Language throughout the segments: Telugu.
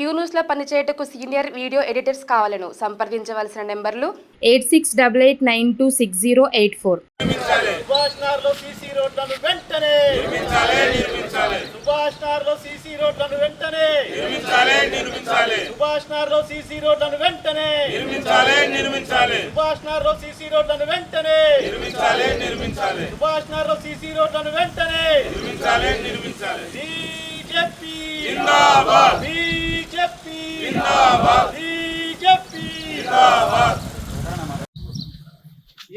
క్యూ న్యూస్లో పనిచేయటకు సీనియర్ వీడియో ఎడిటర్స్ కావాలను సంప్రదించవలసిన నెంబర్లు 8688926084. సుభాష్ నగర్లో సీసీ రోడ్లను వెంటనే సుభాష్ నగర్లో సీసీ రోడ్లను వెంటనే సుభాష్ నగర్లో సీసీ రోడ్లను వెంటనే సుభాష్ నగర్లో సీసీ రోడ్లను వెంటనే సుభాష్ నగర్లో సీసీ రోడ్లను వెంటనే బీజేపీ బీజేపీ బీజేపీ.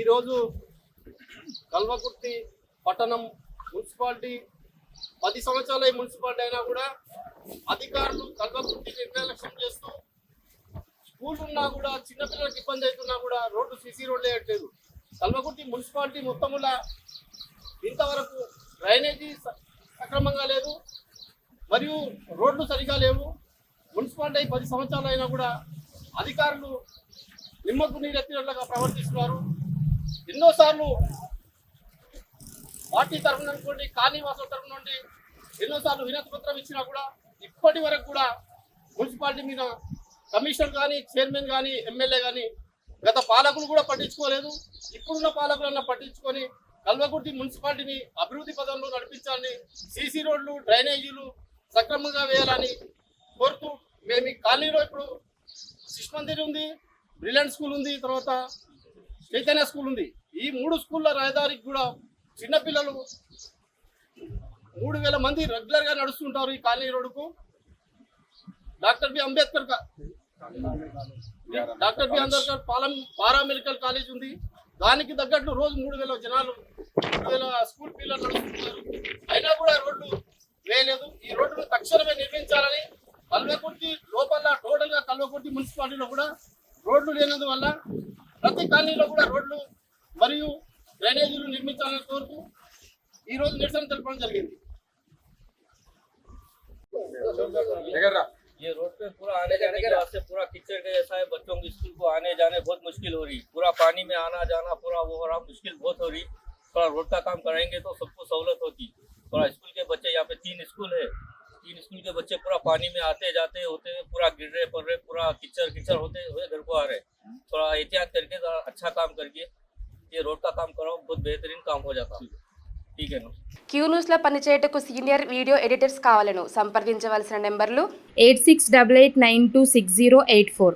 ఈరోజు కల్వకుర్తి పట్టణం మున్సిపాలిటీ 10 సంవత్సరాల మున్సిపాలిటీ అయినా కూడా అధికారులు కల్వకుర్తిని నిర్లక్ష్యం చేస్తూ స్కూల్ ఉన్నా కూడా చిన్నపిల్లలకు ఇబ్బంది అవుతున్నా కూడా రోడ్డు సీసీ రోడ్లు వేయట్లేదు. కల్వకుర్తి మున్సిపాలిటీ మొత్తములా ఇంతవరకు డ్రైనేజీ సక్రమంగా లేదు, మరియు రోడ్లు సరిగా లేవు. మున్సిపాలిటీ 10 సంవత్సరాలు అయినా కూడా అధికారులు నిమ్మకు నీరెత్తినట్లుగా ప్రవర్తిస్తున్నారు. ఎన్నోసార్లు పార్టీ తరఫున అనుకోండి, కాలనీవాసుల తరఫున నుండి ఎన్నోసార్లు వినతి పత్రం ఇచ్చినా కూడా ఇప్పటి వరకు కూడా మున్సిపాలిటీ మీద కమిషనర్ కానీ, చైర్మన్ కానీ, ఎమ్మెల్యే కానీ గత పాలకులు కూడా పట్టించుకోలేదు. ఇప్పుడున్న పాలకులన్నా పట్టించుకొని కల్వకుర్తి మున్సిపాలిటీని అభివృద్ధి పదంలో నడిపించాలని, సీసీ రోడ్లు, డ్రైనేజీలు సక్రమంగా వేయాలని కోరుతూ మేము ఈ కాలనీలో ఇప్పుడు శిశు మందిర్ ఉంది, బ్రిలియంట్ స్కూల్ ఉంది, తర్వాత చైతన్య స్కూల్ ఉంది. ఈ 3 స్కూళ్ళ రహదారికి కూడా చిన్నపిల్లలు 3000 మంది రెగ్యులర్గా నడుస్తుంటారు. ఈ కాలనీ రోడ్డుకు doctor B Ambedkar paramedical college ఉంది. దానికి తగ్గట్టు రోజు 3000 జనాలు, 3000 స్కూల్ పిల్లలు నడుస్తుంటారు. అయినా కూడా రోడ్లు వేయలేదు. ఈ రోడ్డును తక్షణమే నిర్మించాలని, కల్వకుర్తి లోపల టోటల్గా కల్వకుర్తి మున్సిపాలిటీలో కూడా రోడ్లు లేనందువల్ల ప్రతి కాలనీలో కూడా రోడ్లు మరియు డ్రైనేజీలు నిర్మించాలని కోరుతూ ఈ రోజు నిరసన తెలపడం జరిగింది. ये रोड पे पूरा आने जाने के वास्ते पूरा कीचड़ के जैसा है। बच्चों को स्कूल को आने जाने बहुत मुश्किल हो रही, पूरा पानी में आना जाना पूरा वो हो रहा, मुश्किल बहुत हो रही। थोड़ा रोड का काम कराएंगे तो सबको सहूलत होती। थोड़ा स्कूल के बच्चे, यहाँ पे 3 स्कूल है, 3 स्कूल के बच्चे पूरा पानी में आते जाते होते पूरा गिर रहे पड़ रहे, पूरा कीचड़ होते हुए घर को आ रहे। थोड़ा एहतियात करके अच्छा काम करके ये रोड का काम कराओ, बहुत बेहतरीन काम हो जाता। ठीक है ना। క్యూ న్యూస్లో పనిచేయటకు సీనియర్ వీడియో ఎడిటర్స్ కావాలను సంప్రదించవలసిన నెంబర్లు 8688926084.